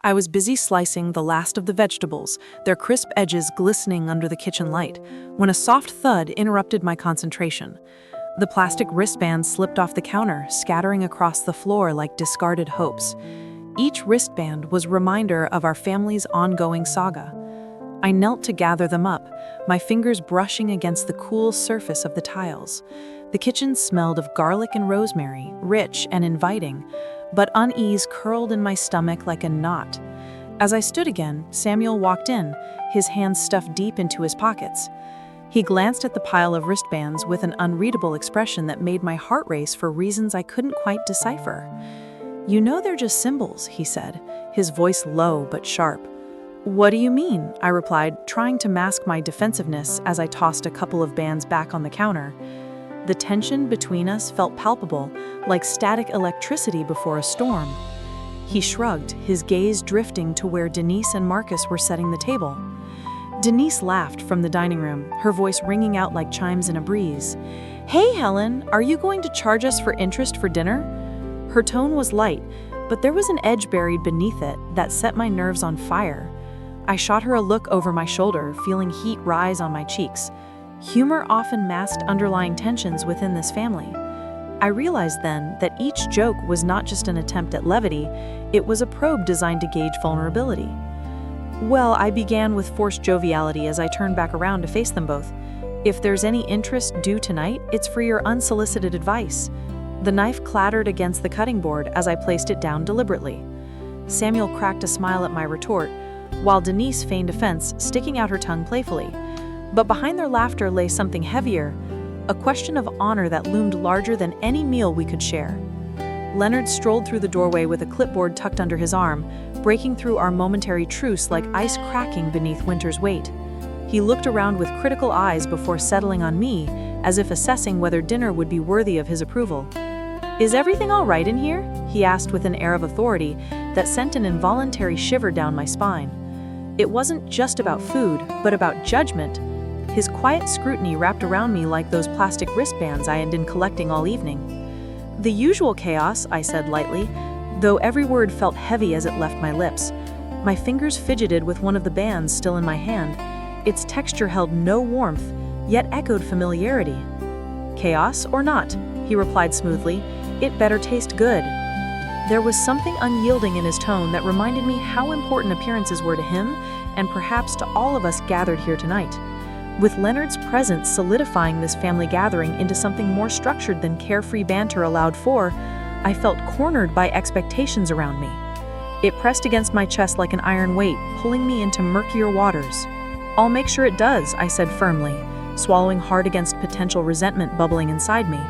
I was busy slicing the last of the vegetables, their crisp edges glistening under the kitchen light, when a soft thud interrupted my concentration. The plastic wristbands slipped off the counter, scattering across the floor like discarded hopes. Each wristband was a reminder of our family's ongoing saga. I knelt to gather them up, my fingers brushing against the cool surface of the tiles. The kitchen smelled of garlic and rosemary, rich and inviting, but unease curled in my stomach like a knot. As I stood again, Samuel walked in, his hands stuffed deep into his pockets. He glanced at the pile of wristbands with an unreadable expression that made my heart race for reasons I couldn't quite decipher. "You know they're just symbols," he said, his voice low but sharp. "What do you mean?" I replied, trying to mask my defensiveness as I tossed a couple of bands back on the counter. The tension between us felt palpable, like static electricity before a storm. He shrugged, his gaze drifting to where Denise and Marcus were setting the table. Denise laughed from the dining room, her voice ringing out like chimes in a breeze. "Hey, Helen, are you going to charge us for interest for dinner?" Her tone was light, but there was an edge buried beneath it that set my nerves on fire. I shot her a look over my shoulder, feeling heat rise on my cheeks. Humor often masked underlying tensions within this family. I realized then that each joke was not just an attempt at levity, it was a probe designed to gauge vulnerability. "Well," I began with forced joviality as I turned back around to face them both. "If there's any interest due tonight, it's for your unsolicited advice." The knife clattered against the cutting board as I placed it down deliberately. Samuel cracked a smile at my retort, while Denise feigned offense, sticking out her tongue playfully. But behind their laughter lay something heavier, a question of honor that loomed larger than any meal we could share. Leonard strolled through the doorway with a clipboard tucked under his arm, breaking through our momentary truce like ice cracking beneath winter's weight. He looked around with critical eyes before settling on me, as if assessing whether dinner would be worthy of his approval. "Is everything all right in here?" he asked with an air of authority that sent an involuntary shiver down my spine. It wasn't just about food, but about judgment. His quiet scrutiny wrapped around me like those plastic wristbands I had been collecting all evening. "The usual chaos," I said lightly, though every word felt heavy as it left my lips. My fingers fidgeted with one of the bands still in my hand. Its texture held no warmth, yet echoed familiarity. "Chaos or not," he replied smoothly, "it better taste good." There was something unyielding in his tone that reminded me how important appearances were to him and perhaps to all of us gathered here tonight. With Leonard's presence solidifying this family gathering into something more structured than carefree banter allowed for, I felt cornered by expectations around me. It pressed against my chest like an iron weight, pulling me into murkier waters. "I'll make sure it does," I said firmly, swallowing hard against potential resentment bubbling inside me.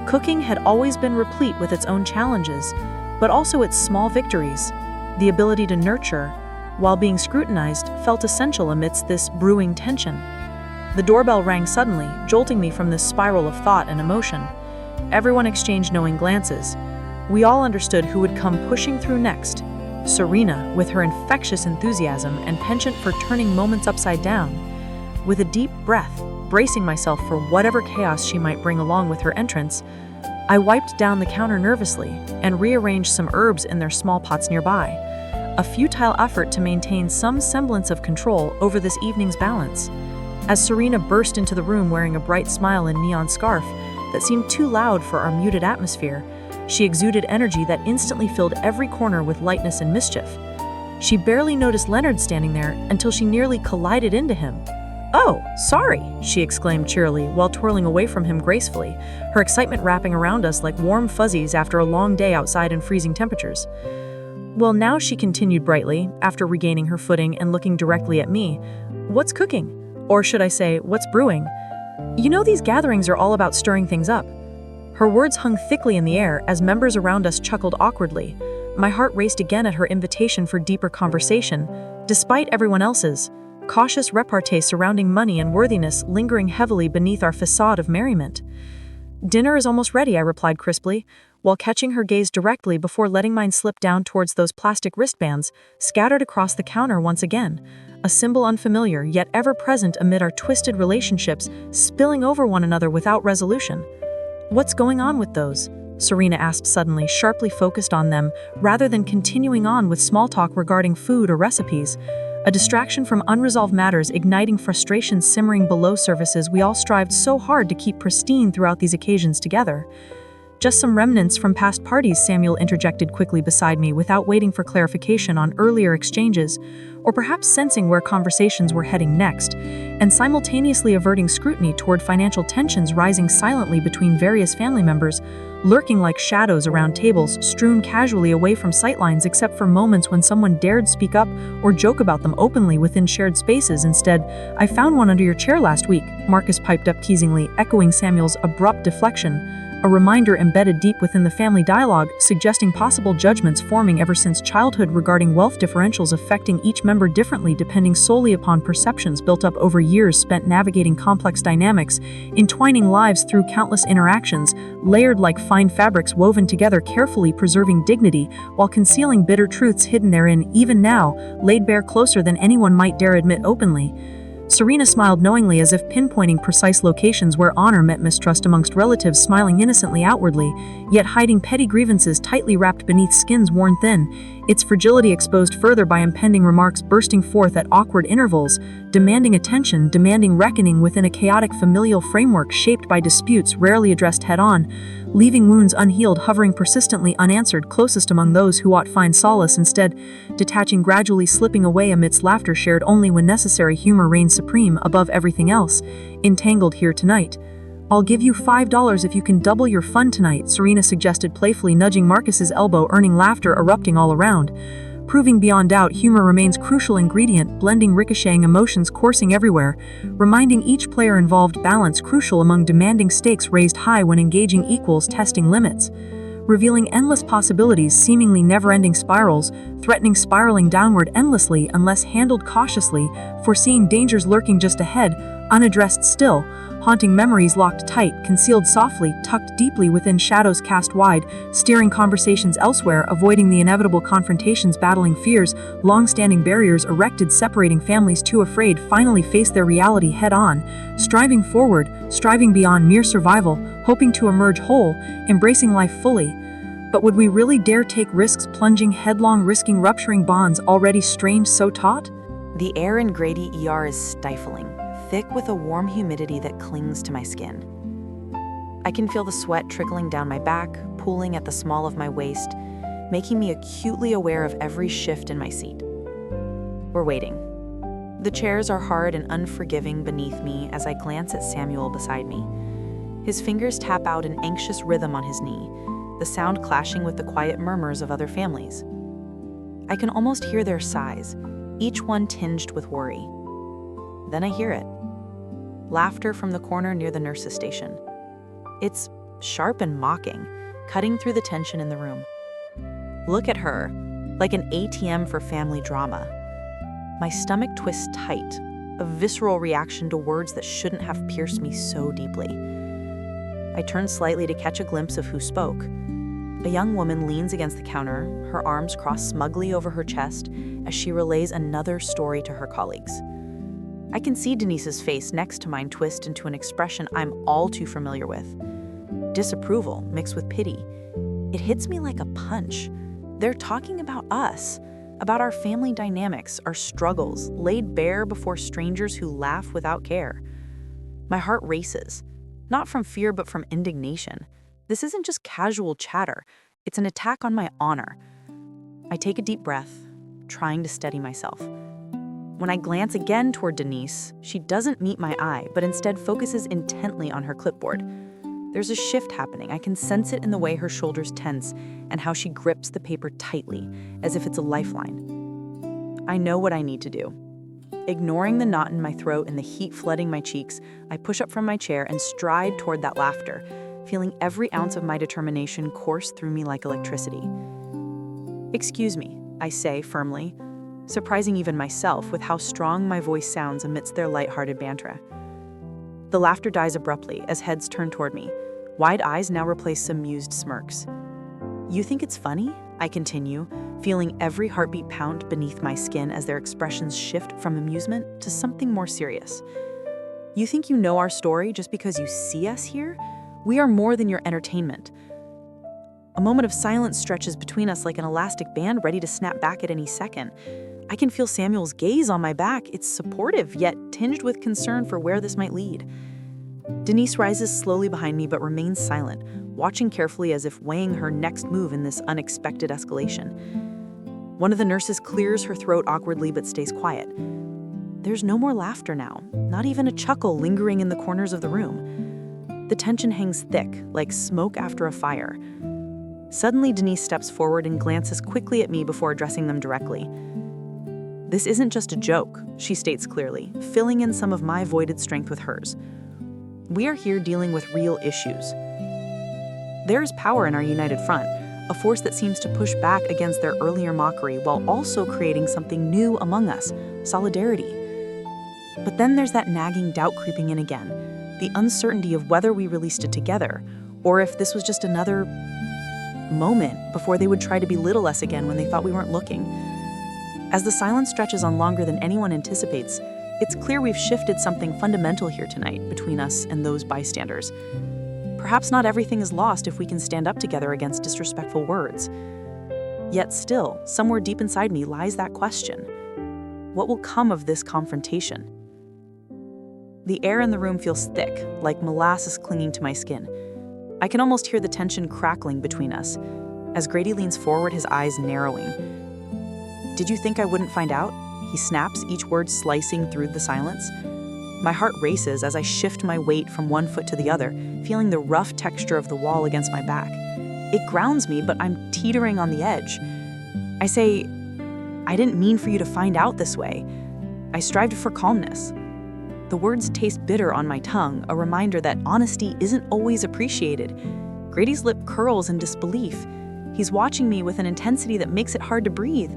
Cooking had always been replete with its own challenges, but also its small victories. The ability to nurture, while being scrutinized, felt essential amidst this brewing tension. The doorbell rang suddenly, jolting me from this spiral of thought and emotion. Everyone exchanged knowing glances. We all understood who would come pushing through next. Serena, with her infectious enthusiasm and penchant for turning moments upside down. With a deep breath, bracing myself for whatever chaos she might bring along with her entrance, I wiped down the counter nervously and rearranged some herbs in their small pots nearby. A futile effort to maintain some semblance of control over this evening's balance. As Serena burst into the room wearing a bright smile and neon scarf that seemed too loud for our muted atmosphere, she exuded energy that instantly filled every corner with lightness and mischief. She barely noticed Leonard standing there until she nearly collided into him. "Oh, sorry," she exclaimed cheerily while twirling away from him gracefully, her excitement wrapping around us like warm fuzzies after a long day outside in freezing temperatures. "Well, now," she continued brightly, after regaining her footing and looking directly at me, "what's cooking? Or should I say, what's brewing? You know these gatherings are all about stirring things up." Her words hung thickly in the air as members around us chuckled awkwardly. My heart raced again at her invitation for deeper conversation, despite everyone else's cautious repartee surrounding money and worthiness lingering heavily beneath our facade of merriment. "Dinner is almost ready," I replied crisply, while catching her gaze directly before letting mine slip down towards those plastic wristbands scattered across the counter once again, a symbol unfamiliar yet ever present amid our twisted relationships spilling over one another without resolution. "What's going on with those?" Serena asked suddenly, sharply focused on them, rather than continuing on with small talk regarding food or recipes. A distraction from unresolved matters, igniting frustration simmering below surfaces we all strived so hard to keep pristine throughout these occasions together. Just some remnants from past parties, Samuel interjected quickly beside me without waiting for clarification on earlier exchanges, or perhaps sensing where conversations were heading next, and simultaneously averting scrutiny toward financial tensions rising silently between various family members, lurking like shadows around tables strewn casually away from sightlines except for moments when someone dared speak up or joke about them openly within shared spaces. Instead, "I found one under your chair last week," Marcus piped up teasingly, echoing Samuel's abrupt deflection, a reminder embedded deep within the family dialogue, suggesting possible judgments forming ever since childhood regarding wealth differentials affecting each member differently depending solely upon perceptions built up over years spent navigating complex dynamics, entwining lives through countless interactions, layered like fine fabrics woven together, carefully preserving dignity while concealing bitter truths hidden therein, even now, laid bare closer than anyone might dare admit openly. Serena smiled knowingly, as if pinpointing precise locations where honor met mistrust amongst relatives, smiling innocently outwardly, yet hiding petty grievances tightly wrapped beneath skins worn thin, its fragility exposed further by impending remarks bursting forth at awkward intervals, demanding attention, demanding reckoning within a chaotic familial framework shaped by disputes rarely addressed head-on, leaving wounds unhealed hovering persistently unanswered closest among those who ought find solace, instead detaching, gradually slipping away amidst laughter shared only when necessary. Humor reigns supreme above everything else, entangled here tonight. "I'll give you $5 if you can double your fun tonight," Serena suggested playfully, nudging Marcus's elbow, earning laughter erupting all around. Proving beyond doubt, humor remains crucial ingredient, blending ricocheting emotions coursing everywhere, reminding each player involved balance crucial among demanding stakes raised high when engaging equals, testing limits, revealing endless possibilities, seemingly never-ending spirals, threatening spiraling downward endlessly unless handled cautiously, foreseeing dangers lurking just ahead, unaddressed still, haunting memories locked tight, concealed softly, tucked deeply within shadows cast wide, steering conversations elsewhere, avoiding the inevitable confrontations, battling fears, long-standing barriers erected separating families too afraid finally face their reality head-on, striving forward, striving beyond mere survival, hoping to emerge whole, embracing life fully. But would we really dare take risks, plunging headlong, risking rupturing bonds already strained so taut? The air in Grady ER is stifling, thick with a warm humidity that clings to my skin. I can feel the sweat trickling down my back, pooling at the small of my waist, making me acutely aware of every shift in my seat. We're waiting. The chairs are hard and unforgiving beneath me as I glance at Samuel beside me. His fingers tap out an anxious rhythm on his knee, the sound clashing with the quiet murmurs of other families. I can almost hear their sighs, each one tinged with worry. Then I hear it. Laughter from the corner near the nurse's station. It's sharp and mocking, cutting through the tension in the room. Look at her, like an ATM for family drama. My stomach twists tight, a visceral reaction to words that shouldn't have pierced me so deeply. I turn slightly to catch a glimpse of who spoke. A young woman leans against the counter, her arms crossed smugly over her chest as she relays another story to her colleagues. I can see Denise's face next to mine twist into an expression I'm all too familiar with. Disapproval mixed with pity. It hits me like a punch. They're talking about us, about our family dynamics, our struggles, laid bare before strangers who laugh without care. My heart races, not from fear but from indignation. This isn't just casual chatter, it's an attack on my honor. I take a deep breath, trying to steady myself. When I glance again toward Denise, she doesn't meet my eye, but instead focuses intently on her clipboard. There's a shift happening. I can sense it in the way her shoulders tense and how she grips the paper tightly, as if it's a lifeline. I know what I need to do. Ignoring the knot in my throat and the heat flooding my cheeks, I push up from my chair and stride toward that laughter, feeling every ounce of my determination course through me like electricity. "Excuse me," I say firmly, surprising even myself with how strong my voice sounds amidst their lighthearted banter. The laughter dies abruptly as heads turn toward me. Wide eyes now replace amused smirks. "You think it's funny?" I continue, feeling every heartbeat pound beneath my skin as their expressions shift from amusement to something more serious. "You think you know our story just because you see us here? We are more than your entertainment." A moment of silence stretches between us like an elastic band ready to snap back at any second. I can feel Samuel's gaze on my back. It's supportive, yet tinged with concern for where this might lead. Denise rises slowly behind me but remains silent, watching carefully as if weighing her next move in this unexpected escalation. One of the nurses clears her throat awkwardly but stays quiet. There's no more laughter now, not even a chuckle lingering in the corners of the room. The tension hangs thick, like smoke after a fire. Suddenly, Denise steps forward and glances quickly at me before addressing them directly. This isn't just a joke, she states clearly, filling in some of my voided strength with hers. We are here dealing with real issues. There is power in our united front, a force that seems to push back against their earlier mockery while also creating something new among us, solidarity. But then there's that nagging doubt creeping in again, the uncertainty of whether we released it together, or if this was just another moment before they would try to belittle us again when they thought we weren't looking. As the silence stretches on longer than anyone anticipates, it's clear we've shifted something fundamental here tonight between us and those bystanders. Perhaps not everything is lost if we can stand up together against disrespectful words. Yet still, somewhere deep inside me lies that question. What will come of this confrontation? The air in the room feels thick, like molasses clinging to my skin. I can almost hear the tension crackling between us. As Grady leans forward, his eyes narrowing. Did you think I wouldn't find out? He snaps, each word slicing through the silence. My heart races as I shift my weight from one foot to the other, feeling the rough texture of the wall against my back. It grounds me, but I'm teetering on the edge. I say, I didn't mean for you to find out this way. I strived for calmness. The words taste bitter on my tongue, a reminder that honesty isn't always appreciated. Grady's lip curls in disbelief. He's watching me with an intensity that makes it hard to breathe.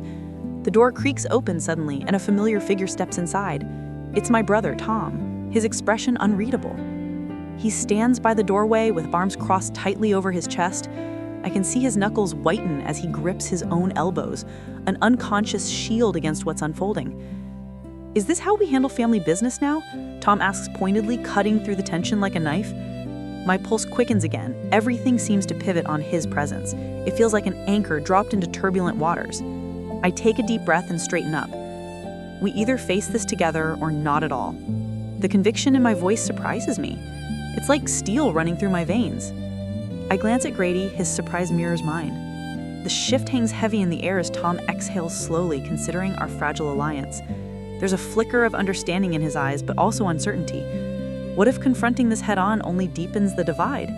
The door creaks open suddenly, and a familiar figure steps inside. It's my brother, Tom, his expression unreadable. He stands by the doorway with arms crossed tightly over his chest. I can see his knuckles whiten as he grips his own elbows, an unconscious shield against what's unfolding. Is this how we handle family business now? Tom asks pointedly, cutting through the tension like a knife. My pulse quickens again. Everything seems to pivot on his presence. It feels like an anchor dropped into turbulent waters. I take a deep breath and straighten up. We either face this together or not at all. The conviction in my voice surprises me. It's like steel running through my veins. I glance at Grady, his surprise mirrors mine. The shift hangs heavy in the air as Tom exhales slowly, considering our fragile alliance. There's a flicker of understanding in his eyes, but also uncertainty. What if confronting this head-on only deepens the divide?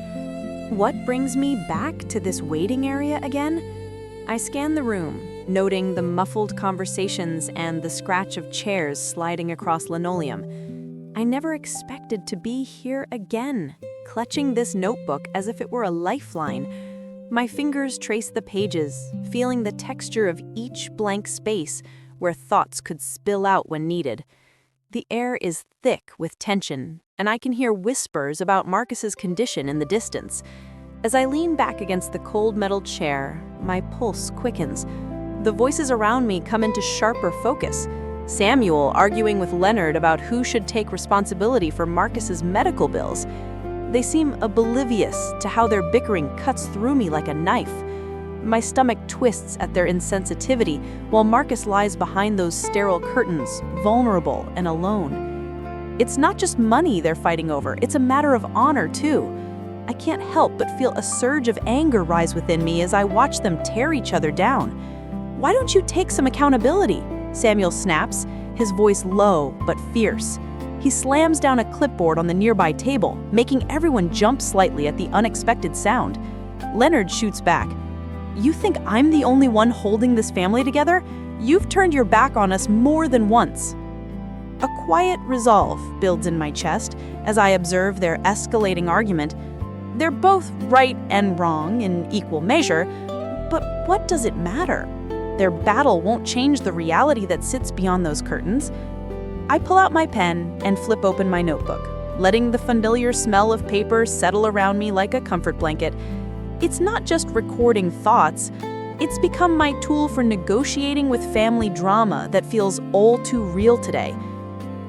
What brings me back to this waiting area again? I scan the room, noting the muffled conversations and the scratch of chairs sliding across linoleum. I never expected to be here again, clutching this notebook as if it were a lifeline. My fingers trace the pages, feeling the texture of each blank space where thoughts could spill out when needed. The air is thick with tension, and I can hear whispers about Marcus's condition in the distance. As I lean back against the cold metal chair, my pulse quickens. The voices around me come into sharper focus. Samuel arguing with Leonard about who should take responsibility for Marcus's medical bills. They seem oblivious to how their bickering cuts through me like a knife. My stomach twists at their insensitivity, while Marcus lies behind those sterile curtains, vulnerable and alone. It's not just money they're fighting over, it's a matter of honor, too. I can't help but feel a surge of anger rise within me as I watch them tear each other down. Why don't you take some accountability? Samuel snaps, his voice low but fierce. He slams down a clipboard on the nearby table, making everyone jump slightly at the unexpected sound. Leonard shoots back. You think I'm the only one holding this family together? You've turned your back on us more than once. A quiet resolve builds in my chest as I observe their escalating argument. They're both right and wrong in equal measure, but what does it matter? Their battle won't change the reality that sits beyond those curtains. I pull out my pen and flip open my notebook, letting the familiar smell of paper settle around me like a comfort blanket. It's not just recording thoughts, it's become my tool for negotiating with family drama that feels all too real today.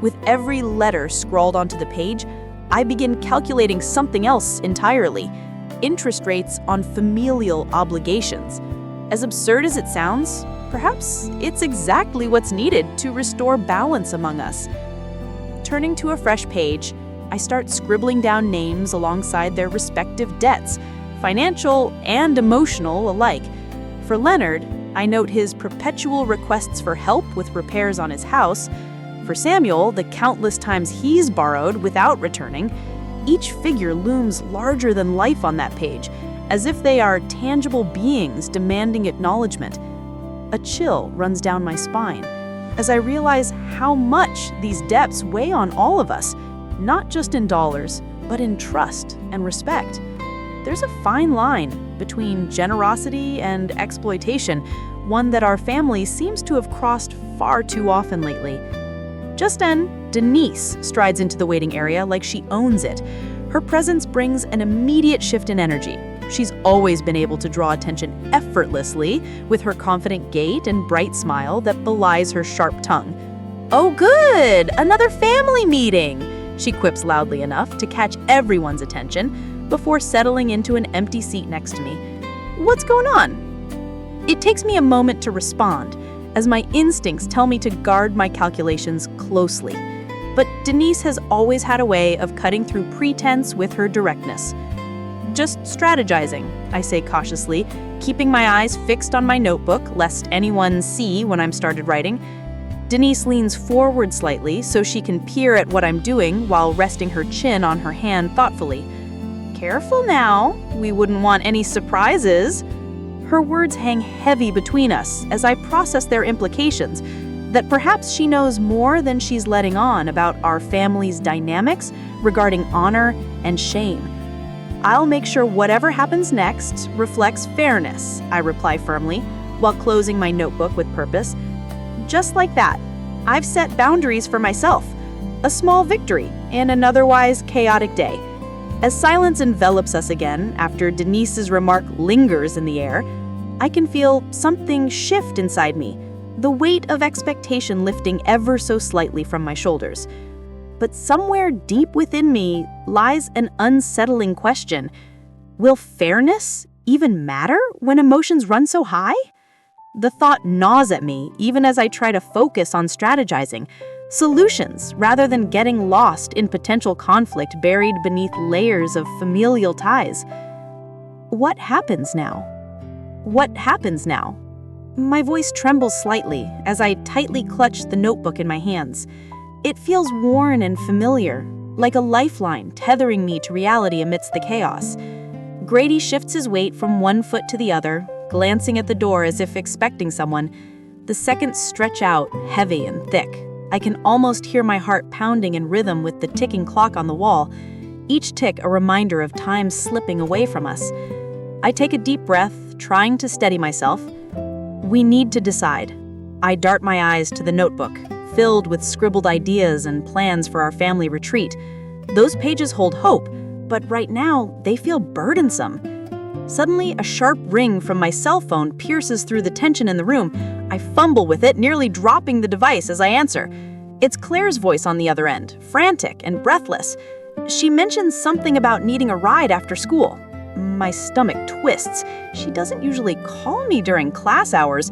With every letter scrawled onto the page, I begin calculating something else entirely. interest rates on familial obligations. As absurd as it sounds, perhaps it's exactly what's needed to restore balance among us. Turning to a fresh page, I start scribbling down names alongside their respective debts, financial and emotional alike. For Leonard, I note his perpetual requests for help with repairs on his house. For Samuel, the countless times he's borrowed without returning. Each figure looms larger than life on that page, as if they are tangible beings demanding acknowledgement. A chill runs down my spine as I realize how much these debts weigh on all of us, not just in dollars, but in trust and respect. There's a fine line between generosity and exploitation, one that our family seems to have crossed far too often lately. Just then, Denise strides into the waiting area like she owns it. Her presence brings an immediate shift in energy. She's always been able to draw attention effortlessly with her confident gait and bright smile that belies her sharp tongue. "Oh good, another family meeting!" she quips loudly enough to catch everyone's attention before settling into an empty seat next to me. "What's going on?" It takes me a moment to respond, as my instincts tell me to guard my calculations closely. But Denise has always had a way of cutting through pretense with her directness. "Just strategizing," I say cautiously, keeping my eyes fixed on my notebook lest anyone see when I'm started writing. Denise leans forward slightly so she can peer at what I'm doing while resting her chin on her hand thoughtfully. "Careful now, we wouldn't want any surprises." Her words hang heavy between us as I process their implications, that perhaps she knows more than she's letting on about our family's dynamics regarding honor and shame. "I'll make sure whatever happens next reflects fairness," I reply firmly, while closing my notebook with purpose. Just like that, I've set boundaries for myself, a small victory in an otherwise chaotic day. As silence envelops us again after Denise's remark lingers in the air, I can feel something shift inside me, the weight of expectation lifting ever so slightly from my shoulders. But somewhere deep within me lies an unsettling question. Will fairness even matter when emotions run so high? The thought gnaws at me even as I try to focus on strategizing solutions rather than getting lost in potential conflict buried beneath layers of familial ties. What happens now? What happens now? My voice trembles slightly as I tightly clutch the notebook in my hands. It feels worn and familiar, like a lifeline tethering me to reality amidst the chaos. Grady shifts his weight from one foot to the other, glancing at the door as if expecting someone. The seconds stretch out, heavy and thick. I can almost hear my heart pounding in rhythm with the ticking clock on the wall, each tick a reminder of time slipping away from us. I take a deep breath, trying to steady myself. We need to decide. I dart my eyes to the notebook, filled with scribbled ideas and plans for our family retreat. Those pages hold hope, but right now they feel burdensome. Suddenly, a sharp ring from my cell phone pierces through the tension in the room. I fumble with it, nearly dropping the device as I answer. It's Claire's voice on the other end, frantic and breathless. She mentions something about needing a ride after school. My stomach twists. She doesn't usually call me during class hours.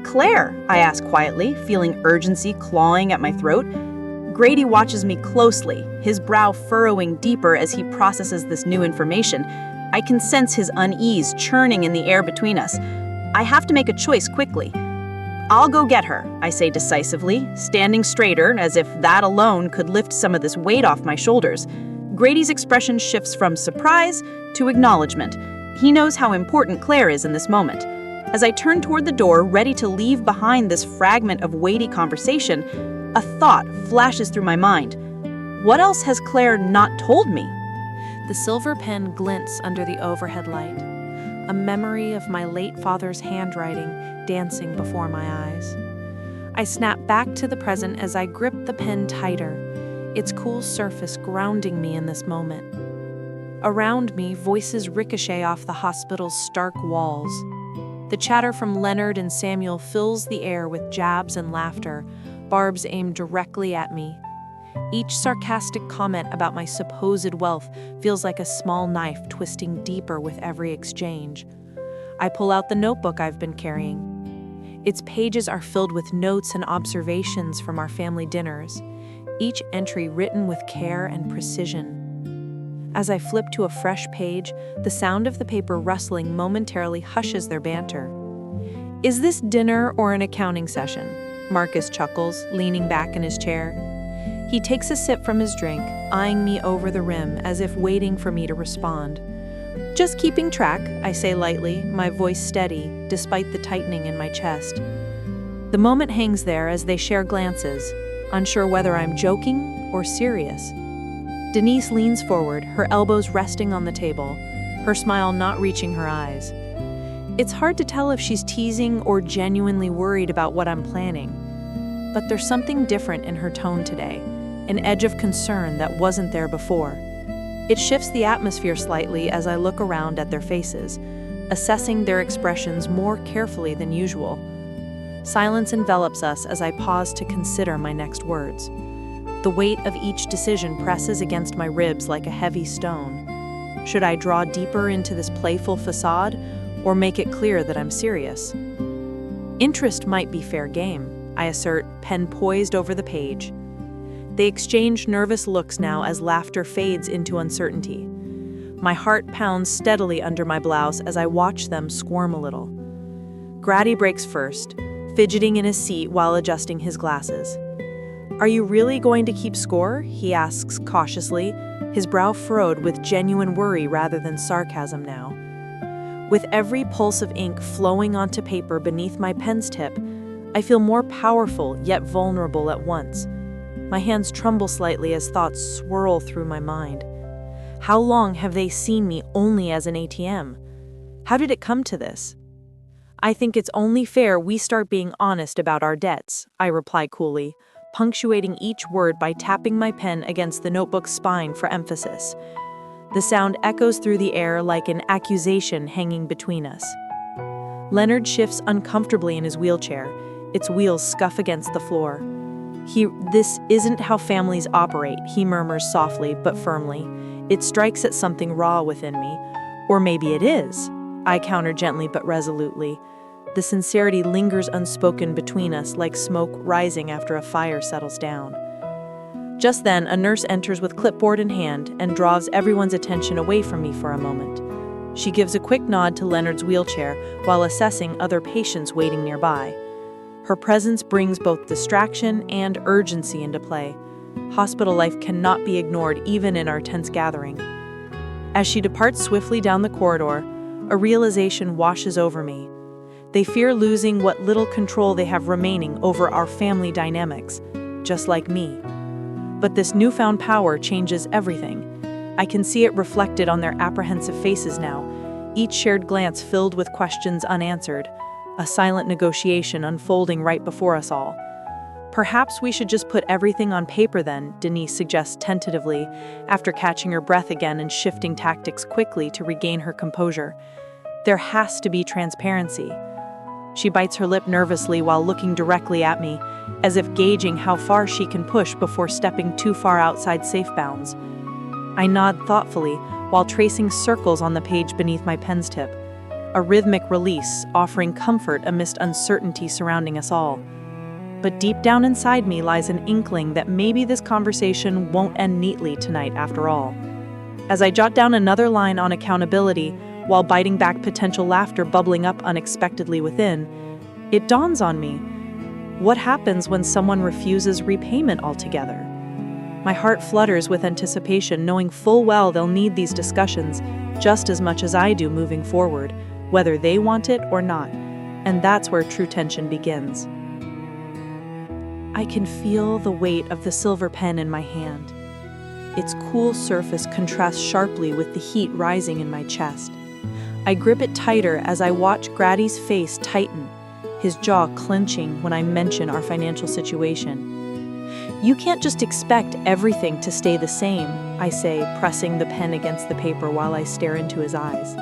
"Claire," I ask quietly, feeling urgency clawing at my throat. Grady watches me closely, his brow furrowing deeper as he processes this new information. I can sense his unease churning in the air between us. I have to make a choice quickly. "I'll go get her," I say decisively, standing straighter as if that alone could lift some of this weight off my shoulders. Grady's expression shifts from surprise to acknowledgement. He knows how important Claire is in this moment. As I turn toward the door, ready to leave behind this fragment of weighty conversation, a thought flashes through my mind. What else has Claire not told me? The silver pen glints under the overhead light, a memory of my late father's handwriting dancing before my eyes. I snap back to the present as I grip the pen tighter, its cool surface grounding me in this moment. Around me, voices ricochet off the hospital's stark walls. The chatter from Leonard and Samuel fills the air with jabs and laughter, barbs aimed directly at me. Each sarcastic comment about my supposed wealth feels like a small knife twisting deeper with every exchange. I pull out the notebook I've been carrying. Its pages are filled with notes and observations from our family dinners, each entry written with care and precision. As I flip to a fresh page, the sound of the paper rustling momentarily hushes their banter. "Is this dinner or an accounting session?" Marcus chuckles, leaning back in his chair. He takes a sip from his drink, eyeing me over the rim as if waiting for me to respond. "Just keeping track," I say lightly, my voice steady, despite the tightening in my chest. The moment hangs there as they share glances, unsure whether I'm joking or serious. Denise leans forward, her elbows resting on the table, her smile not reaching her eyes. It's hard to tell if she's teasing or genuinely worried about what I'm planning. But there's something different in her tone today, an edge of concern that wasn't there before. It shifts the atmosphere slightly as I look around at their faces, assessing their expressions more carefully than usual. Silence envelops us as I pause to consider my next words. The weight of each decision presses against my ribs like a heavy stone. Should I draw deeper into this playful facade, or make it clear that I'm serious? Interest might be fair game, I assert, pen poised over the page. They exchange nervous looks now as laughter fades into uncertainty. My heart pounds steadily under my blouse as I watch them squirm a little. Grady breaks first, fidgeting in his seat while adjusting his glasses. "Are you really going to keep score?" he asks cautiously, his brow furrowed with genuine worry rather than sarcasm now. With every pulse of ink flowing onto paper beneath my pen's tip, I feel more powerful yet vulnerable at once. My hands tremble slightly as thoughts swirl through my mind. How long have they seen me only as an ATM? How did it come to this? "I think it's only fair we start being honest about our debts," I reply coolly, punctuating each word by tapping my pen against the notebook's spine for emphasis. The sound echoes through the air like an accusation hanging between us. Leonard shifts uncomfortably in his wheelchair, its wheels scuff against the floor. "This isn't how families operate," he murmurs softly but firmly. It strikes at something raw within me. "Or maybe it is," I counter gently but resolutely. The sincerity lingers unspoken between us like smoke rising after a fire settles down. Just then, a nurse enters with clipboard in hand and draws everyone's attention away from me for a moment. She gives a quick nod to Leonard's wheelchair while assessing other patients waiting nearby. Her presence brings both distraction and urgency into play. Hospital life cannot be ignored even in our tense gathering. As she departs swiftly down the corridor, a realization washes over me. They fear losing what little control they have remaining over our family dynamics, just like me. But this newfound power changes everything. I can see it reflected on their apprehensive faces now, each shared glance filled with questions unanswered, a silent negotiation unfolding right before us all. "Perhaps we should just put everything on paper then," Denise suggests tentatively, after catching her breath again and shifting tactics quickly to regain her composure. "There has to be transparency." She bites her lip nervously while looking directly at me, as if gauging how far she can push before stepping too far outside safe bounds. I nod thoughtfully while tracing circles on the page beneath my pen's tip, a rhythmic release offering comfort amidst uncertainty surrounding us all. But deep down inside me lies an inkling that maybe this conversation won't end neatly tonight after all. As I jot down another line on accountability, while biting back potential laughter bubbling up unexpectedly within, it dawns on me. What happens when someone refuses repayment altogether? My heart flutters with anticipation, knowing full well they'll need these discussions just as much as I do moving forward, whether they want it or not. And that's where true tension begins. I can feel the weight of the silver pen in my hand. Its cool surface contrasts sharply with the heat rising in my chest. I grip it tighter as I watch Grady's face tighten, his jaw clenching when I mention our financial situation. "You can't just expect everything to stay the same," I say, pressing the pen against the paper while I stare into his eyes.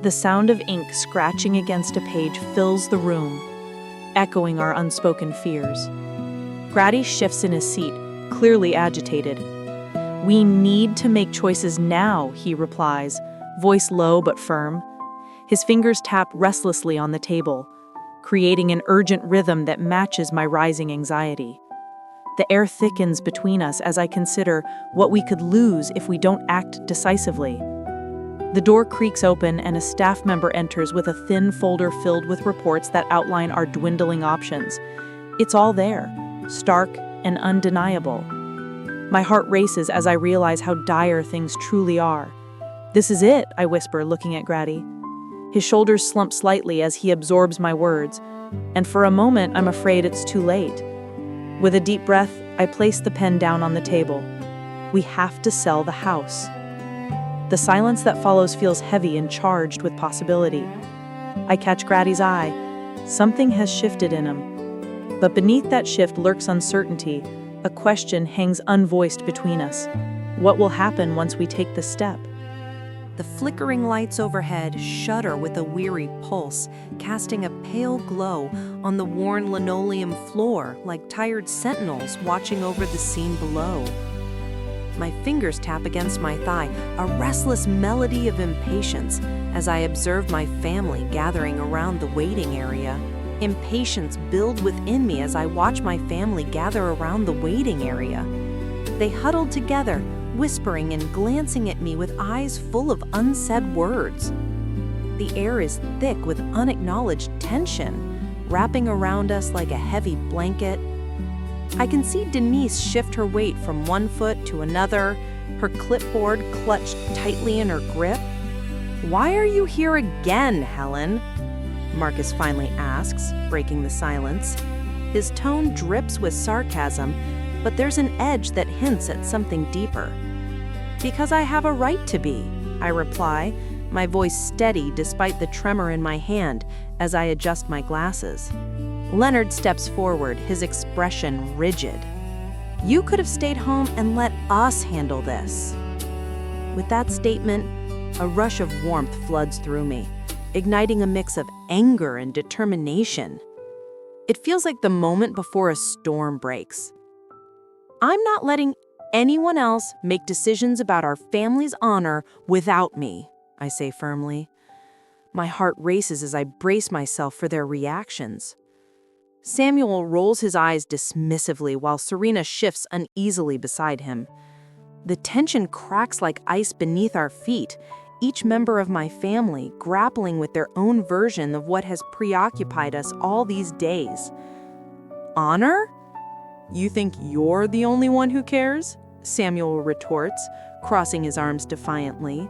The sound of ink scratching against a page fills the room, echoing our unspoken fears. Grady shifts in his seat, clearly agitated. "We need to make choices now," he replies, voice low but firm. His fingers tap restlessly on the table, creating an urgent rhythm that matches my rising anxiety. The air thickens between us as I consider what we could lose if we don't act decisively. The door creaks open and a staff member enters with a thin folder filled with reports that outline our dwindling options. It's all there, stark and undeniable. My heart races as I realize how dire things truly are. "This is it," I whisper, looking at Grady. His shoulders slump slightly as he absorbs my words, and for a moment I'm afraid it's too late. With a deep breath, I place the pen down on the table. We have to sell the house. The silence that follows feels heavy and charged with possibility. I catch Grady's eye. Something has shifted in him. But beneath that shift lurks uncertainty. A question hangs unvoiced between us. What will happen once we take the step? The flickering lights overhead shudder with a weary pulse, casting a pale glow on the worn linoleum floor like tired sentinels watching over the scene below. My fingers tap against my thigh, a restless melody of impatience as I observe my family gathering around the waiting area. Impatience builds within me as I watch my family gather around the waiting area. They huddled together, whispering and glancing at me with eyes full of unsaid words. The air is thick with unacknowledged tension, wrapping around us like a heavy blanket. I can see Denise shift her weight from one foot to another, her clipboard clutched tightly in her grip. "Why are you here again, Helen?" Marcus finally asks, breaking the silence. His tone drips with sarcasm, but there's an edge that hints at something deeper. "Because I have a right to be," I reply, my voice steady despite the tremor in my hand as I adjust my glasses. Leonard steps forward, his expression rigid. "You could have stayed home and let us handle this." With that statement, a rush of warmth floods through me, igniting a mix of anger and determination. It feels like the moment before a storm breaks. "I'm not letting anyone else make decisions about our family's honor without me," I say firmly. My heart races as I brace myself for their reactions. Samuel rolls his eyes dismissively while Serena shifts uneasily beside him. The tension cracks like ice beneath our feet, each member of my family grappling with their own version of what has preoccupied us all these days. "Honor? You think you're the only one who cares?" Samuel retorts, crossing his arms defiantly.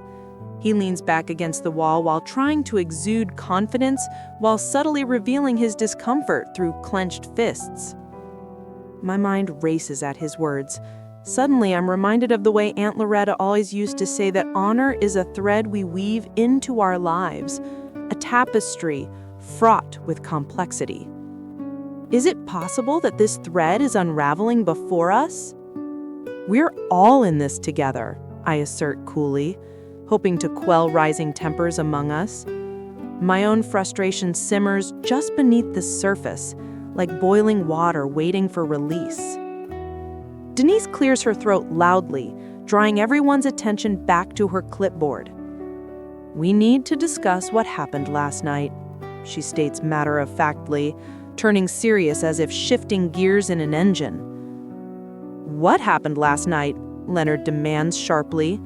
He leans back against the wall while trying to exude confidence while subtly revealing his discomfort through clenched fists. My mind races at his words. Suddenly, I'm reminded of the way Aunt Loretta always used to say that honor is a thread we weave into our lives, a tapestry fraught with complexity. Is it possible that this thread is unraveling before us? "We're all in this together," I assert coolly, hoping to quell rising tempers among us. My own frustration simmers just beneath the surface, like boiling water waiting for release. Denise clears her throat loudly, drawing everyone's attention back to her clipboard. "We need to discuss what happened last night," she states matter-of-factly, turning serious as if shifting gears in an engine. "What happened last night?" Leonard demands sharply,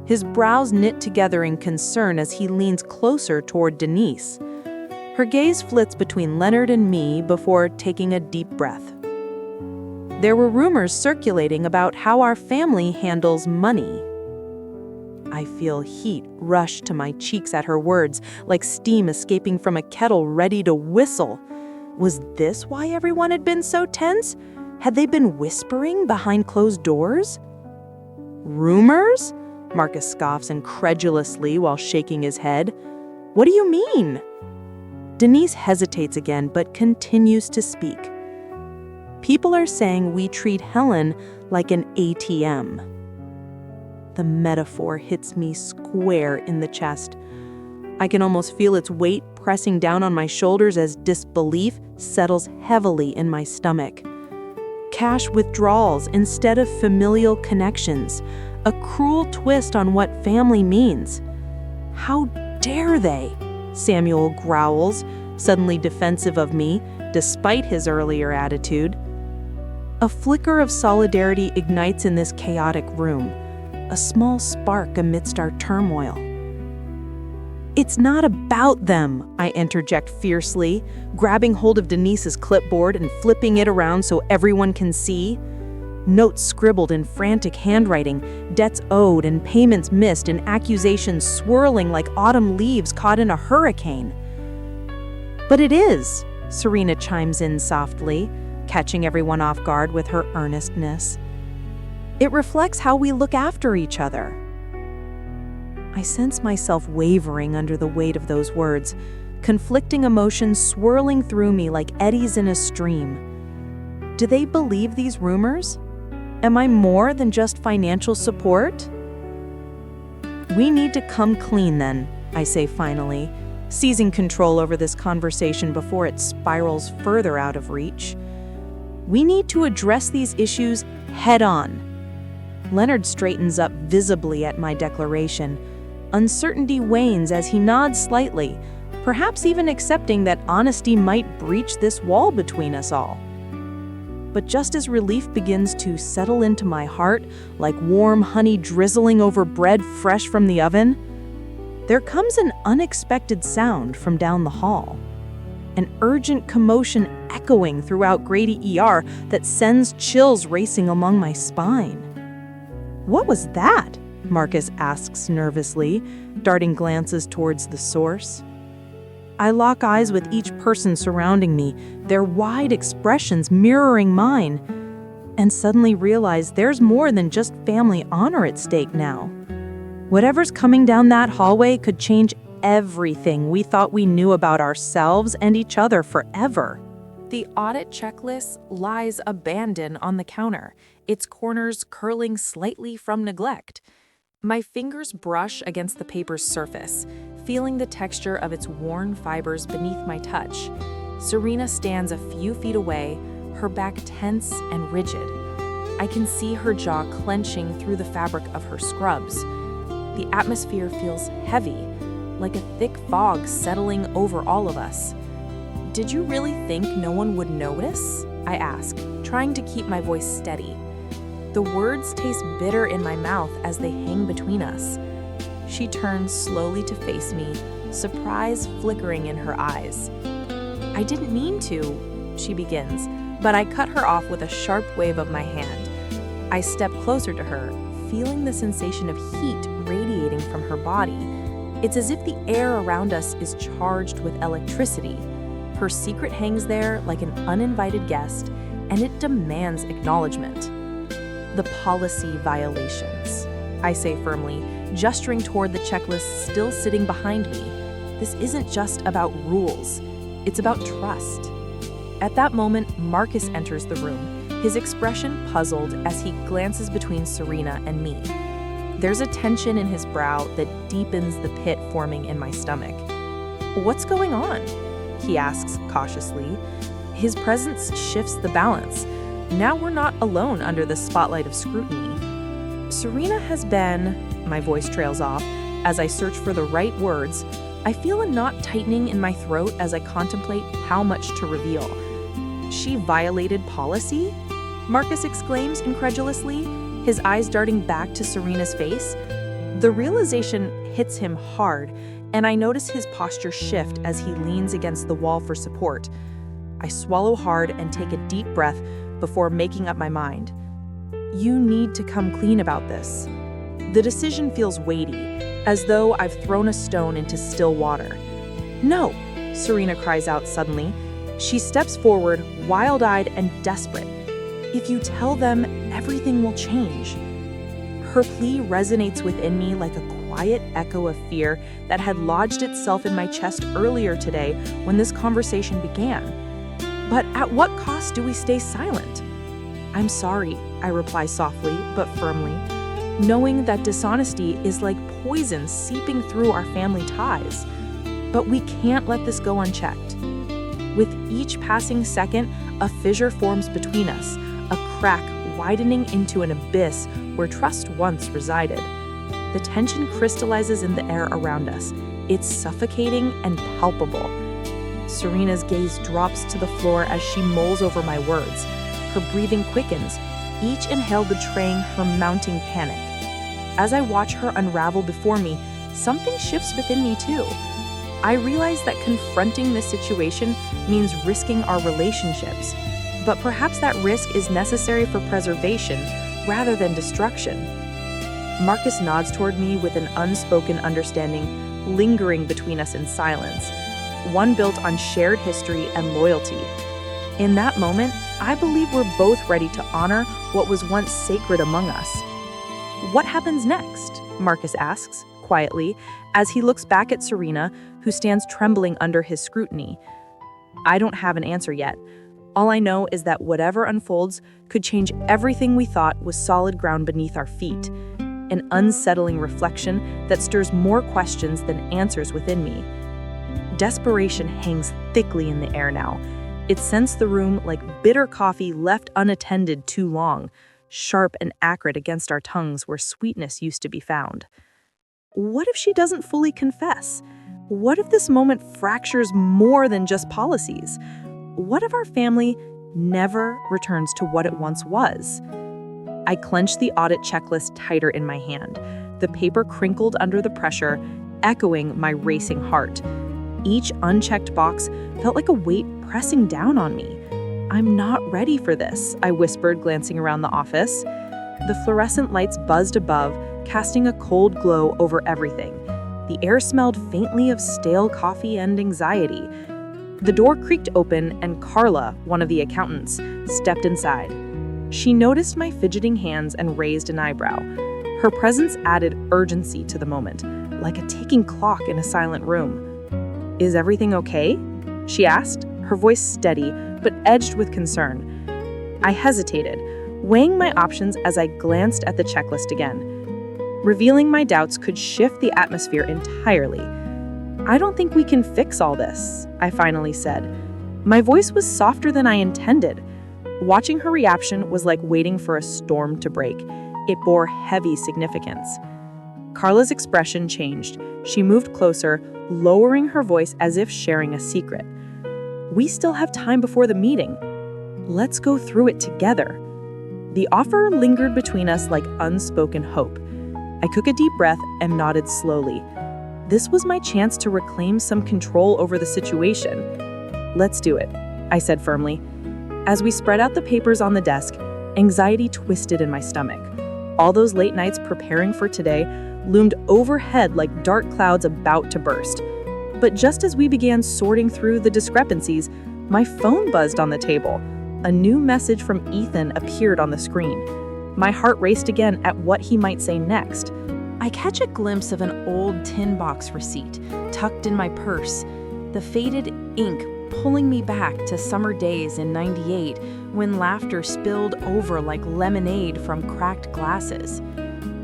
his brows knit together in concern as he leans closer toward Denise. Her gaze flits between Leonard and me before taking a deep breath. "There were rumors circulating about how our family handles money." I feel heat rush to my cheeks at her words, like steam escaping from a kettle ready to whistle. Was this why everyone had been so tense? Had they been whispering behind closed doors? "Rumors?" Marcus scoffs incredulously while shaking his head. "What do you mean?" Denise hesitates again but continues to speak. "People are saying we treat Helen like an ATM." The metaphor hits me square in the chest. I can almost feel its weight pressing down on my shoulders as disbelief settles heavily in my stomach. cash withdrawals instead of familial connections, a cruel twist on what family means. How dare they? Samuel growls, suddenly defensive of me, despite his earlier attitude. A flicker of solidarity ignites in this chaotic room, a small spark amidst our turmoil. It's not about them, I interject fiercely, grabbing hold of Denise's clipboard and flipping it around so everyone can see. Notes scribbled in frantic handwriting, debts owed and payments missed, and accusations swirling like autumn leaves caught in a hurricane. But it is, Serena chimes in softly, catching everyone off guard with her earnestness. It reflects how we look after each other. I sense myself wavering under the weight of those words, conflicting emotions swirling through me like eddies in a stream. Do they believe these rumors? Am I more than just financial support? We need to come clean then, I say finally, seizing control over this conversation before it spirals further out of reach. We need to address these issues head on. Leonard straightens up visibly at my declaration. Uncertainty wanes as he nods slightly, perhaps even accepting that honesty might breach this wall between us all. But just as relief begins to settle into my heart, like warm honey drizzling over bread fresh from the oven, there comes an unexpected sound from down the hall. An urgent commotion echoing throughout Grady ER that sends chills racing along my spine. What was that? Marcus asks nervously, darting glances towards the source. I lock eyes with each person surrounding me, their wide expressions mirroring mine, and suddenly realize there's more than just family honor at stake now. Whatever's coming down that hallway could change everything we thought we knew about ourselves and each other forever. The audit checklist lies abandoned on the counter, its corners curling slightly from neglect. My fingers brush against the paper's surface, feeling the texture of its worn fibers beneath my touch. Serena stands a few feet away, her back tense and rigid. I can see her jaw clenching through the fabric of her scrubs. The atmosphere feels heavy, like a thick fog settling over all of us. Did you really think no one would notice? I ask, trying to keep my voice steady. The words taste bitter in my mouth as they hang between us. She turns slowly to face me, surprise flickering in her eyes. I didn't mean to, she begins, but I cut her off with a sharp wave of my hand. I step closer to her, feeling the sensation of heat radiating from her body. It's as if the air around us is charged with electricity. Her secret hangs there like an uninvited guest, and it demands acknowledgement. The policy violations, I say firmly, gesturing toward the checklist still sitting behind me. This isn't just about rules, it's about trust. At that moment, Marcus enters the room, his expression puzzled as he glances between Serena and me. There's a tension in his brow that deepens the pit forming in my stomach. What's going on? He asks cautiously. His presence shifts the balance. Now we're not alone under the spotlight of scrutiny. Serena has been, my voice trails off, as I search for the right words. I feel a knot tightening in my throat as I contemplate how much to reveal. She violated policy? Marcus exclaims incredulously, his eyes darting back to Serena's face. The realization hits him hard, and I notice his posture shift as he leans against the wall for support. I swallow hard and take a deep breath before making up my mind. You need to come clean about this. The decision feels weighty, as though I've thrown a stone into still water. No, Serena cries out suddenly. She steps forward, wild-eyed and desperate. If you tell them, everything will change. Her plea resonates within me like a quiet echo of fear that had lodged itself in my chest earlier today when this conversation began. But at what cost do we stay silent? I'm sorry, I reply softly but firmly, knowing that dishonesty is like poison seeping through our family ties. But we can't let this go unchecked. With each passing second, a fissure forms between us, a crack widening into an abyss where trust once resided. The tension crystallizes in the air around us. It's suffocating and palpable. Serena's gaze drops to the floor as she mulls over my words. Her breathing quickens, each inhale betraying her mounting panic. As I watch her unravel before me, something shifts within me too. I realize that confronting this situation means risking our relationships, but perhaps that risk is necessary for preservation rather than destruction. Marcus nods toward me with an unspoken understanding lingering between us in silence, one built on shared history and loyalty. In that moment, I believe we're both ready to honor what was once sacred among us. "What happens next?" Marcus asks, quietly, as he looks back at Serena, who stands trembling under his scrutiny. I don't have an answer yet. All I know is that whatever unfolds could change everything we thought was solid ground beneath our feet, an unsettling reflection that stirs more questions than answers within me. Desperation hangs thickly in the air now. It scents the room like bitter coffee left unattended too long, sharp and acrid against our tongues where sweetness used to be found. What if she doesn't fully confess? What if this moment fractures more than just policies? What if our family never returns to what it once was? I clenched the audit checklist tighter in my hand, the paper crinkled under the pressure, echoing my racing heart. Each unchecked box felt like a weight pressing down on me. "I'm not ready for this," I whispered, glancing around the office. The fluorescent lights buzzed above, casting a cold glow over everything. The air smelled faintly of stale coffee and anxiety. The door creaked open, and Carla, one of the accountants, stepped inside. She noticed my fidgeting hands and raised an eyebrow. Her presence added urgency to the moment, like a ticking clock in a silent room. "Is everything okay?" she asked, her voice steady but edged with concern. I hesitated, weighing my options as I glanced at the checklist again. Revealing my doubts could shift the atmosphere entirely. "I don't think we can fix all this," I finally said. My voice was softer than I intended. Watching her reaction was like waiting for a storm to break. It bore heavy significance. Carla's expression changed. She moved closer, lowering her voice as if sharing a secret. "We still have time before the meeting. Let's go through it together." The offer lingered between us like unspoken hope. I took a deep breath and nodded slowly. This was my chance to reclaim some control over the situation. "Let's do it," I said firmly. As we spread out the papers on the desk, anxiety twisted in my stomach. All those late nights preparing for today loomed overhead like dark clouds about to burst. But just as we began sorting through the discrepancies, my phone buzzed on the table. A new message from Ethan appeared on the screen. My heart raced again at what he might say next. I catch a glimpse of an old tin box receipt tucked in my purse, the faded ink pulling me back to summer days in '98 when laughter spilled over like lemonade from cracked glasses.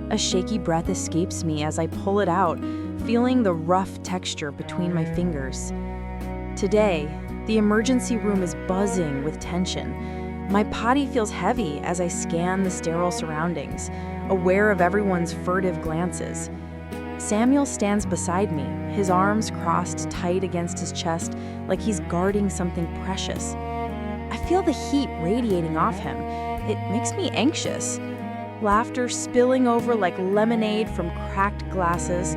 A shaky breath escapes me as I pull it out, feeling the rough texture between my fingers. Today, the emergency room is buzzing with tension. My body feels heavy as I scan the sterile surroundings, aware of everyone's furtive glances. Samuel stands beside me, his arms crossed tight against his chest like he's guarding something precious. I feel the heat radiating off him. It makes me anxious. Laughter spilling over like lemonade from cracked glasses.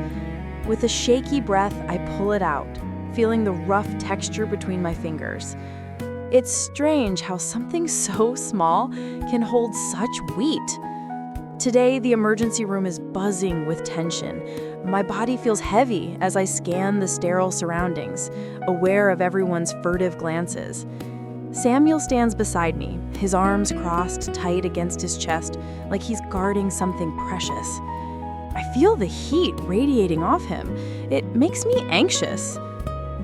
With a shaky breath, I pull it out, feeling the rough texture between my fingers. It's strange how something so small can hold such weight. Today, the emergency room is buzzing with tension. My body feels heavy as I scan the sterile surroundings, aware of everyone's furtive glances. Samuel stands beside me, his arms crossed tight against his chest, like he's guarding something precious. I feel the heat radiating off him. It makes me anxious.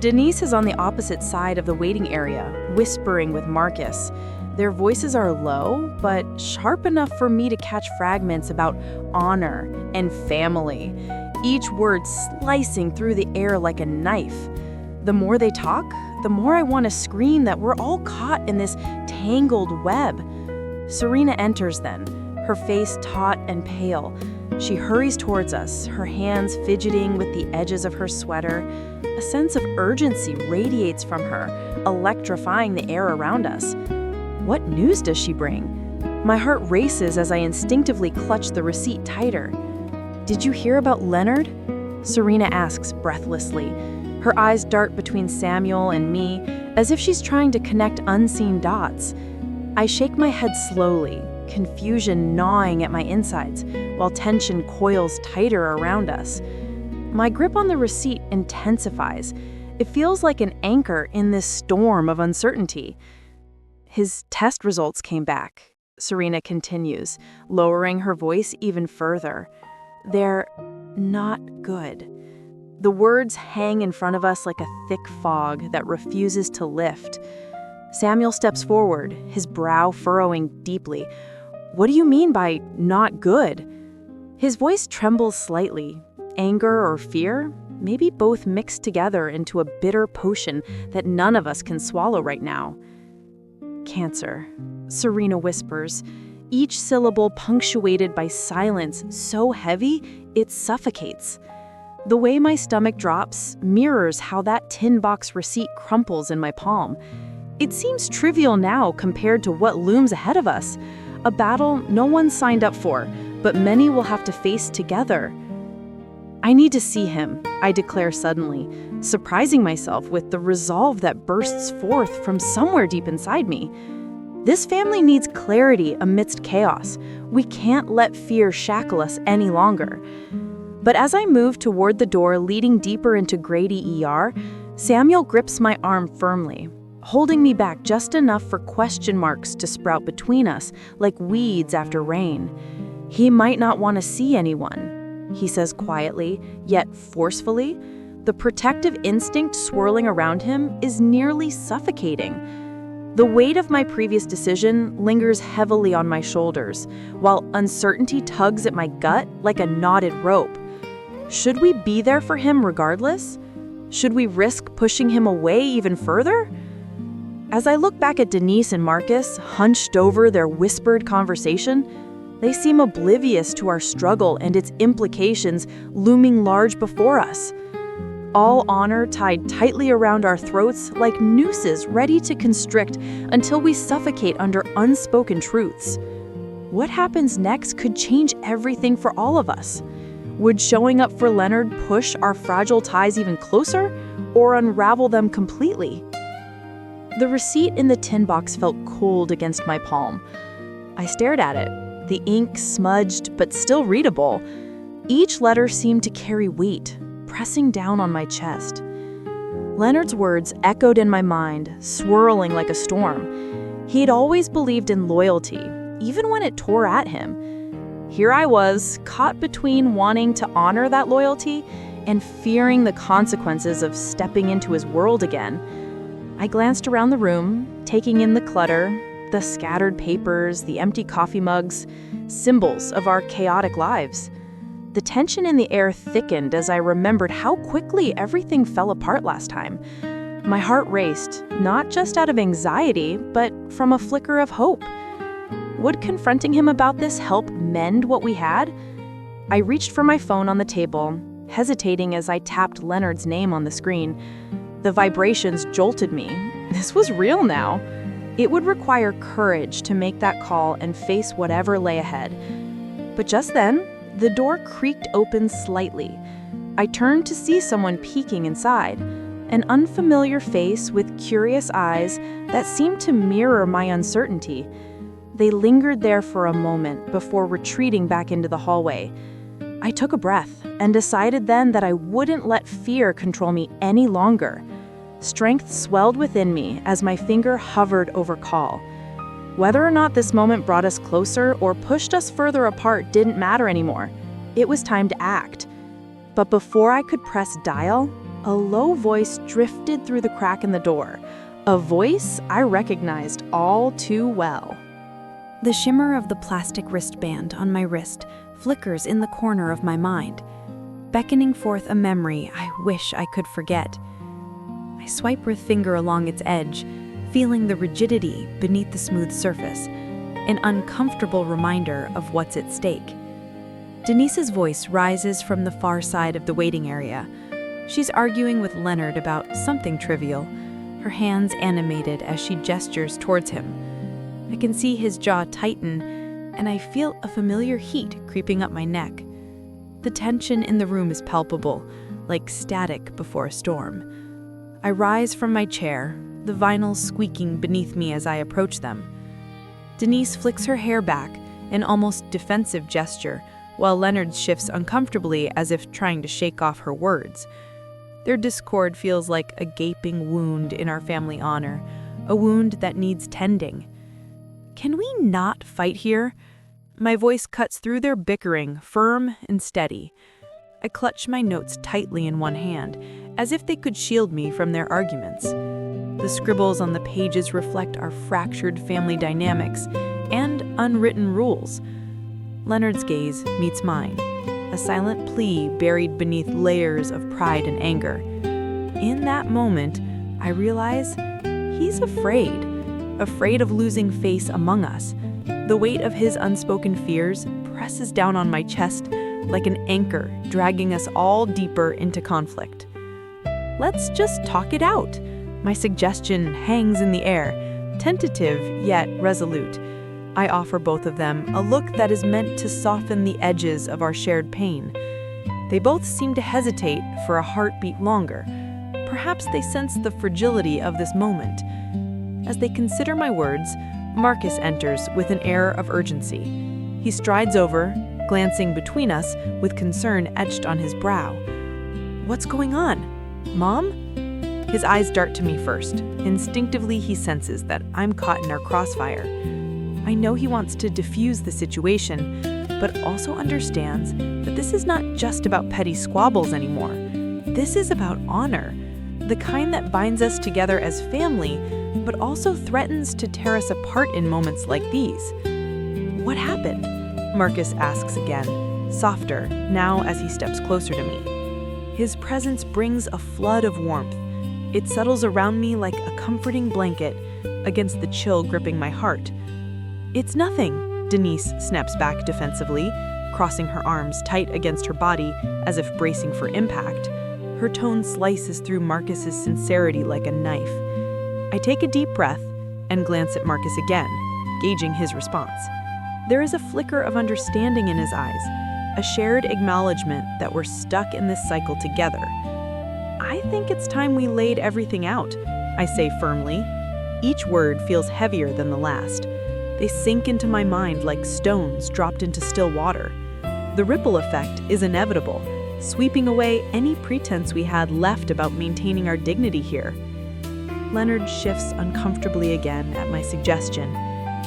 Denise is on the opposite side of the waiting area, whispering with Marcus. Their voices are low, but sharp enough for me to catch fragments about honor and family, each word slicing through the air like a knife. The more they talk, the more I want to scream that we're all caught in this tangled web. Serena enters then, her face taut and pale. She hurries towards us, her hands fidgeting with the edges of her sweater. A sense of urgency radiates from her, electrifying the air around us. What news does she bring? My heart races as I instinctively clutch the receipt tighter. "Did you hear about Leonard?" Serena asks breathlessly. Her eyes dart between Samuel and me, as if she's trying to connect unseen dots. I shake my head slowly, confusion gnawing at my insides, while tension coils tighter around us. My grip on the receipt intensifies. It feels like an anchor in this storm of uncertainty. "His test results came back," Serena continues, lowering her voice even further. "They're not good." The words hang in front of us like a thick fog that refuses to lift. Samuel steps forward, his brow furrowing deeply. "What do you mean by not good?" His voice trembles slightly. Anger or fear, maybe both mixed together into a bitter potion that none of us can swallow right now. "Cancer," Serena whispers, each syllable punctuated by silence so heavy it suffocates. The way my stomach drops mirrors how that tin box receipt crumples in my palm. It seems trivial now compared to what looms ahead of us, a battle no one signed up for, but many will have to face together. "I need to see him," I declare suddenly, surprising myself with the resolve that bursts forth from somewhere deep inside me. This family needs clarity amidst chaos. We can't let fear shackle us any longer. But as I move toward the door leading deeper into Grady ER, Samuel grips my arm firmly, holding me back just enough for question marks to sprout between us like weeds after rain. "He might not want to see anyone," he says quietly, yet forcefully. The protective instinct swirling around him is nearly suffocating. The weight of my previous decision lingers heavily on my shoulders, while uncertainty tugs at my gut like a knotted rope. Should we be there for him regardless? Should we risk pushing him away even further? As I look back at Denise and Marcus, hunched over their whispered conversation, they seem oblivious to our struggle and its implications looming large before us. All honor tied tightly around our throats like nooses ready to constrict until we suffocate under unspoken truths. What happens next could change everything for all of us. Would showing up for Leonard push our fragile ties even closer, or unravel them completely? The receipt in the tin box felt cold against my palm. I stared at it, the ink smudged but still readable. Each letter seemed to carry weight, pressing down on my chest. Leonard's words echoed in my mind, swirling like a storm. He'd always believed in loyalty, even when it tore at him. Here I was, caught between wanting to honor that loyalty and fearing the consequences of stepping into his world again. I glanced around the room, taking in the clutter, the scattered papers, the empty coffee mugs, symbols of our chaotic lives. The tension in the air thickened as I remembered how quickly everything fell apart last time. My heart raced, not just out of anxiety, but from a flicker of hope. Would confronting him about this help mend what we had? I reached for my phone on the table, hesitating as I tapped Leonard's name on the screen. The vibrations jolted me. This was real now. It would require courage to make that call and face whatever lay ahead. But just then, the door creaked open slightly. I turned to see someone peeking inside, an unfamiliar face with curious eyes that seemed to mirror my uncertainty. They lingered there for a moment before retreating back into the hallway. I took a breath and decided then that I wouldn't let fear control me any longer. Strength swelled within me as my finger hovered over call. Whether or not this moment brought us closer or pushed us further apart didn't matter anymore. It was time to act. But before I could press dial, a low voice drifted through the crack in the door, a voice I recognized all too well. The shimmer of the plastic wristband on my wrist flickers in the corner of my mind, beckoning forth a memory I wish I could forget. I swipe with finger along its edge, feeling the rigidity beneath the smooth surface. an uncomfortable reminder of what's at stake. Denise's voice rises from the far side of the waiting area. She's arguing with Leonard about something trivial, her hands animated as she gestures towards him. I can see his jaw tighten, and I feel a familiar heat creeping up my neck. The tension in the room is palpable, like static before a storm. I rise from my chair, the vinyl squeaking beneath me as I approach them. Denise flicks her hair back, an almost defensive gesture, while Leonard shifts uncomfortably as if trying to shake off her words. Their discord feels like a gaping wound in our family honor, a wound that needs tending. Can we not fight here? My voice cuts through their bickering, firm and steady. I clutch my notes tightly in one hand, as if they could shield me from their arguments. The scribbles on the pages reflect our fractured family dynamics and unwritten rules. Leonard's gaze meets mine, a silent plea buried beneath layers of pride and anger. In that moment, I realize he's afraid of losing face among us. The weight of his unspoken fears presses down on my chest like an anchor, dragging us all deeper into conflict. Let's just talk it out. My suggestion hangs in the air, tentative yet resolute. I offer both of them a look that is meant to soften the edges of our shared pain. They both seem to hesitate for a heartbeat longer. Perhaps they sense the fragility of this moment. As they consider my words, Marcus enters with an air of urgency. He strides over, glancing between us with concern etched on his brow. What's going on? Mom? His eyes dart to me first. Instinctively, he senses that I'm caught in our crossfire. I know he wants to diffuse the situation, but also understands that this is not just about petty squabbles anymore. This is about honor, the kind that binds us together as family, but also threatens to tear us apart in moments like these. What happened? Marcus asks again, softer, now as he steps closer to me. His presence brings a flood of warmth. It settles around me like a comforting blanket against the chill gripping my heart. It's nothing, Denise snaps back defensively, crossing her arms tight against her body as if bracing for impact. Her tone slices through Marcus's sincerity like a knife. I take a deep breath and glance at Marcus again, gauging his response. There is a flicker of understanding in his eyes, a shared acknowledgement that we're stuck in this cycle together. I think it's time we laid everything out, I say firmly. Each word feels heavier than the last. They sink into my mind like stones dropped into still water. The ripple effect is inevitable, sweeping away any pretense we had left about maintaining our dignity here. Leonard shifts uncomfortably again at my suggestion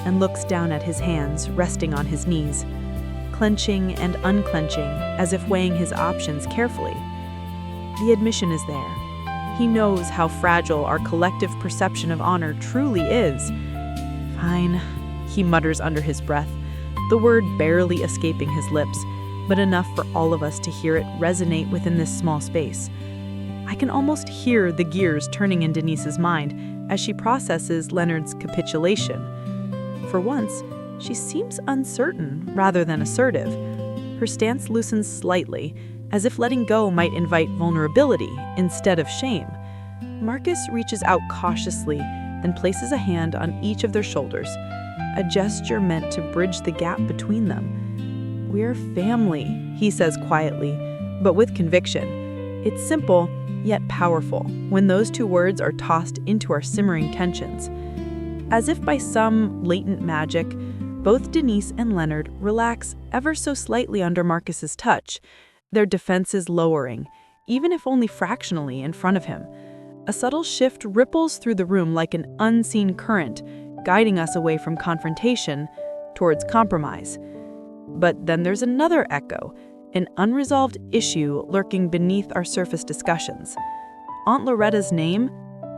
and looks down at his hands resting on his knees, clenching and unclenching as if weighing his options carefully. The admission is there. He knows how fragile our collective perception of honor truly is. Fine, he mutters under his breath, the word barely escaping his lips, but enough for all of us to hear it resonate within this small space. I can almost hear the gears turning in Denise's mind as she processes Leonard's capitulation. For once, she seems uncertain rather than assertive. Her stance loosens slightly, as if letting go might invite vulnerability instead of shame. Marcus reaches out cautiously, then places a hand on each of their shoulders, a gesture meant to bridge the gap between them. We're family, he says quietly, but with conviction. It's simple, yet powerful, when those two words are tossed into our simmering tensions. As if by some latent magic, both Denise and Leonard relax ever so slightly under Marcus's touch, their defenses lowering, even if only fractionally in front of him. A subtle shift ripples through the room like an unseen current, guiding us away from confrontation towards compromise. But then there's another echo, an unresolved issue lurking beneath our surface discussions. Aunt Loretta's name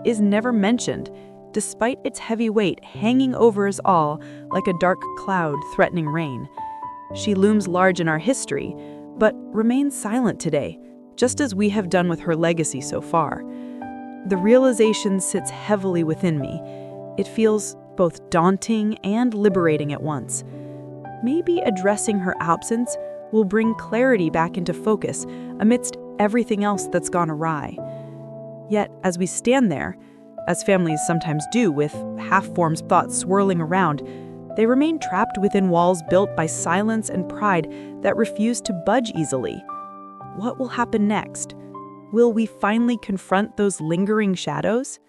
is never mentioned, despite its heavy weight hanging over us all like a dark cloud threatening rain. She looms large in our history, but remains silent today, just as we have done with her legacy so far. The realization sits heavily within me. It feels both daunting and liberating at once. Maybe addressing her absence will bring clarity back into focus amidst everything else that's gone awry. Yet, as we stand there, as families sometimes do with half-formed thoughts swirling around, they remain trapped within walls built by silence and pride that refuse to budge easily. What will happen next? Will we finally confront those lingering shadows?